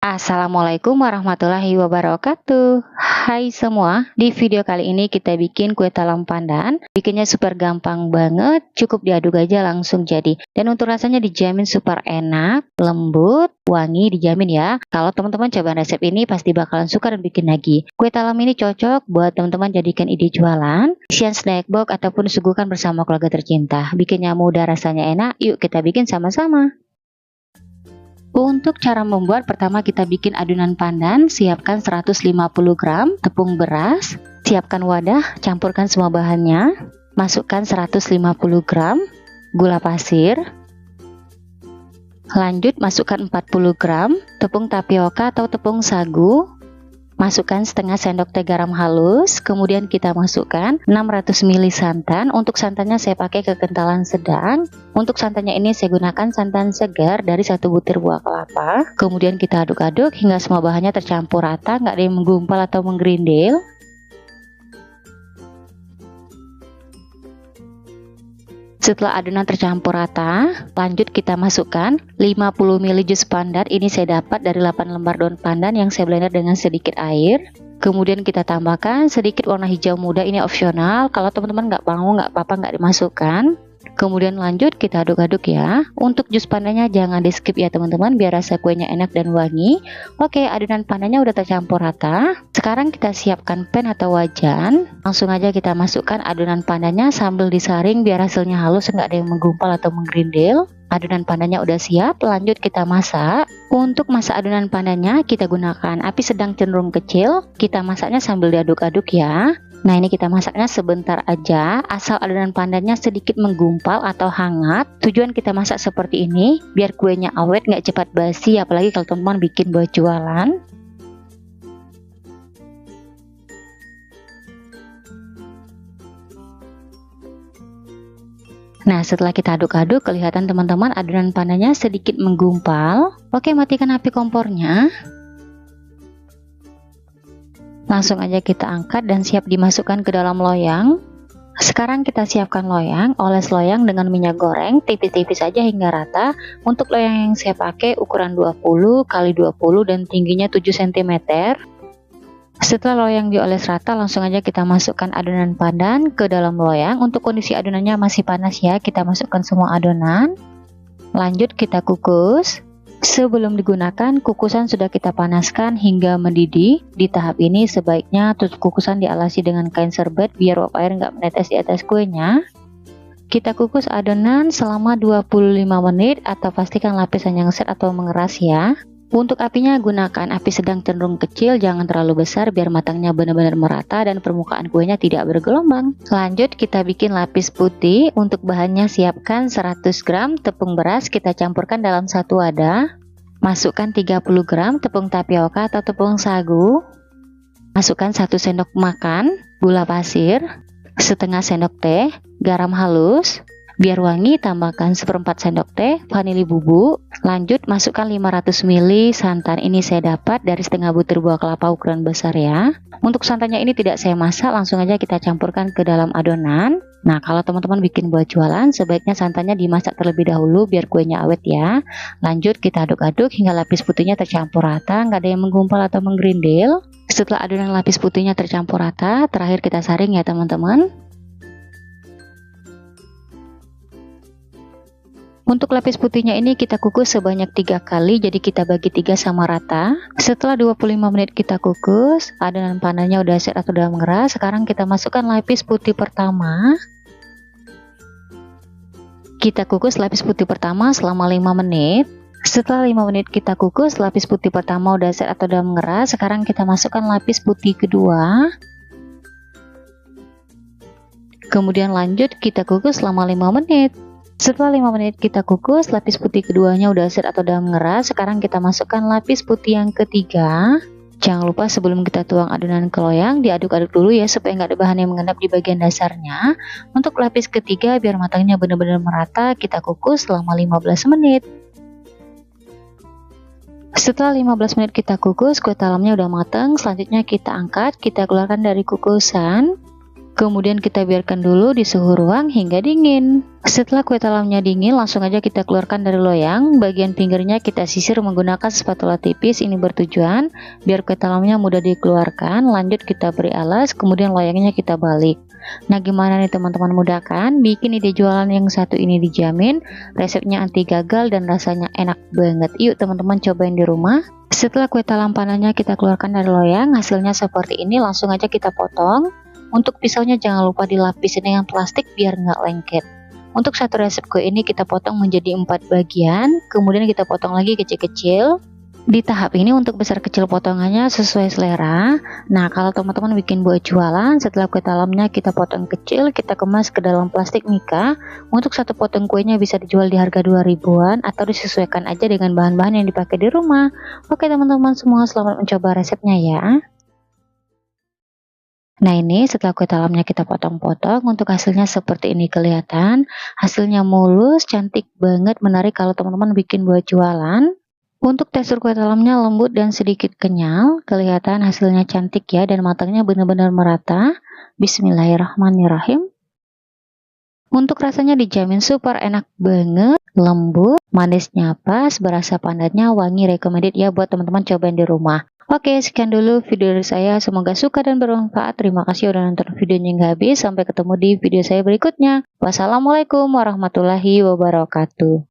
Assalamualaikum warahmatullahi wabarakatuh. Hai semua, di video kali ini kita bikin kue talam pandan. Bikinnya super gampang banget, cukup diaduk aja langsung jadi. Dan untuk rasanya dijamin super enak, lembut, wangi dijamin ya. Kalau teman-teman coba resep ini pasti bakalan suka dan bikin lagi. Kue talam ini cocok buat teman-teman jadikan ide jualan, isian snack box ataupun suguhkan bersama keluarga tercinta. Bikinnya mudah, rasanya enak. Yuk kita bikin sama-sama. Untuk cara membuat, pertama kita bikin adonan pandan. Siapkan 150 gram tepung beras. Siapkan wadah, campurkan semua bahannya. Masukkan 150 gram gula pasir. Lanjut masukkan 40 gram tepung tapioka atau tepung sagu. Masukkan setengah sendok teh garam halus. Kemudian kita masukkan 600 ml santan. Untuk santannya saya pakai kekentalan sedang. Untuk santannya ini saya gunakan santan segar dari 1 butir buah kelapa. Kemudian kita aduk-aduk hingga semua bahannya tercampur rata, nggak ada yang menggumpal atau menggerindil. Setelah adonan tercampur rata, lanjut kita masukkan 50 ml jus pandan. Ini saya dapat dari 8 lembar daun pandan yang saya blender dengan sedikit air. Kemudian kita tambahkan sedikit warna hijau muda, ini opsional. Kalau teman-teman nggak mau, nggak apa-apa, nggak dimasukkan. Kemudian lanjut kita aduk-aduk ya. Untuk jus pandannya jangan di skip ya teman-teman, biar rasa kuenya enak dan wangi. Oke, adonan pandannya udah tercampur rata. Sekarang kita siapkan pan atau wajan. Langsung aja kita masukkan adonan pandannya sambil disaring biar hasilnya halus, nggak ada yang menggumpal atau menggerindil. Adonan pandannya udah siap, lanjut kita masak. Untuk masak adonan pandannya kita gunakan api sedang cenderung kecil. Kita masaknya sambil diaduk-aduk ya. Nah, ini kita masaknya sebentar aja, asal adonan pandannya sedikit menggumpal atau hangat. Tujuan kita masak seperti ini biar kuenya awet, nggak cepat basi, apalagi kalau teman-teman bikin buat jualan. Nah, setelah kita aduk-aduk, kelihatan teman-teman adonan pandannya sedikit menggumpal. Oke, matikan api kompornya. Langsung aja kita angkat dan siap dimasukkan ke dalam loyang. Sekarang kita siapkan loyang, oles loyang dengan minyak goreng tipis-tipis saja hingga rata. Untuk loyang yang saya pakai ukuran 20 x 20 dan tingginya 7 cm. Setelah loyang dioles rata, langsung aja kita masukkan adonan pandan ke dalam loyang. Untuk kondisi adonannya masih panas ya, kita masukkan semua adonan. Lanjut kita kukus. Sebelum digunakan, kukusan sudah kita panaskan hingga mendidih. Di tahap ini sebaiknya tutup kukusan dialasi dengan kain serbet biar uap air nggak menetes di atas kuenya. Kita kukus adonan selama 25 menit atau pastikan lapisan yang set atau mengeras ya. Untuk apinya gunakan api sedang cenderung kecil, jangan terlalu besar biar matangnya benar-benar merata dan permukaan kuenya tidak bergelombang. Lanjut kita bikin lapis putih. Untuk bahannya siapkan 100 gram tepung beras, kita campurkan dalam satu wadah. Masukkan 30 gram tepung tapioka atau tepung sagu. Masukkan 1 sendok makan gula pasir, setengah sendok teh garam halus. Biar wangi, tambahkan 1/4 sendok teh vanili bubuk. Lanjut masukkan 500 ml santan. Ini saya dapat dari setengah butir buah kelapa ukuran besar ya. Untuk santannya ini tidak saya masak, langsung aja kita campurkan ke dalam adonan. Nah, kalau teman-teman bikin buat jualan, sebaiknya santannya dimasak terlebih dahulu biar kuenya awet ya. Lanjut kita aduk-aduk hingga lapis putihnya tercampur rata, nggak ada yang menggumpal atau menggerindil. Setelah adonan lapis putihnya tercampur rata, terakhir kita saring ya teman-teman. Untuk lapis putihnya ini kita kukus sebanyak 3 kali, jadi kita bagi 3 sama rata. Setelah 25 menit kita kukus, adonan pandannya udah set atau udah mengeras. Sekarang kita masukkan lapis putih pertama. Kita kukus lapis putih pertama selama 5 menit. Setelah 5 menit kita kukus, lapis putih pertama udah set atau udah mengeras. Sekarang kita masukkan lapis putih kedua. Kemudian lanjut kita kukus selama 5 menit. Setelah 5 menit kita kukus, lapis putih keduanya udah set atau udah mengeras. Sekarang kita masukkan lapis putih yang ketiga. Jangan lupa sebelum kita tuang adonan ke loyang, diaduk-aduk dulu ya supaya nggak ada bahan yang mengendap di bagian dasarnya. Untuk lapis ketiga biar matangnya benar-benar merata, kita kukus selama 15 menit. Setelah 15 menit kita kukus, kue talamnya udah matang. Selanjutnya kita angkat, kita keluarkan dari kukusan. Kemudian kita biarkan dulu di suhu ruang hingga dingin. Setelah kue talamnya dingin, langsung aja kita keluarkan dari loyang. Bagian pinggirnya kita sisir menggunakan spatula tipis. Ini bertujuan biar kue talamnya mudah dikeluarkan. Lanjut kita beri alas, kemudian loyangnya kita balik. Nah, gimana nih teman-teman, mudah kan? Bikin ide jualan yang satu ini dijamin resepnya anti gagal dan rasanya enak banget. Yuk teman-teman cobain di rumah. Setelah kue talam panahnya kita keluarkan dari loyang, hasilnya seperti ini. Langsung aja kita potong. Untuk pisaunya jangan lupa dilapisin dengan plastik biar nggak lengket. Untuk satu resep kue ini kita potong menjadi 4 bagian, kemudian kita potong lagi kecil-kecil. Di tahap ini untuk besar kecil potongannya sesuai selera. Nah, kalau teman-teman bikin buat jualan, setelah kue talamnya kita potong kecil, kita kemas ke dalam plastik mika. Untuk satu potong kuenya bisa dijual di harga 2 ribuan atau disesuaikan aja dengan bahan-bahan yang dipakai di rumah. Oke teman-teman semua, selamat mencoba resepnya ya. Nah, ini setelah kue talamnya kita potong-potong, untuk hasilnya seperti ini kelihatan. Hasilnya mulus, cantik banget, menarik kalau teman-teman bikin buat jualan. Untuk tekstur kue talamnya lembut dan sedikit kenyal, kelihatan hasilnya cantik ya, dan matangnya benar-benar merata. Bismillahirrahmanirrahim. Untuk rasanya dijamin super enak banget, lembut, manisnya pas, berasa pandatnya wangi, recommended ya buat teman-teman cobain di rumah. Oke, sekian dulu video dari saya. Semoga suka dan bermanfaat. Terima kasih udah nonton videonya hingga habis. Sampai ketemu di video saya berikutnya. Wassalamualaikum warahmatullahi wabarakatuh.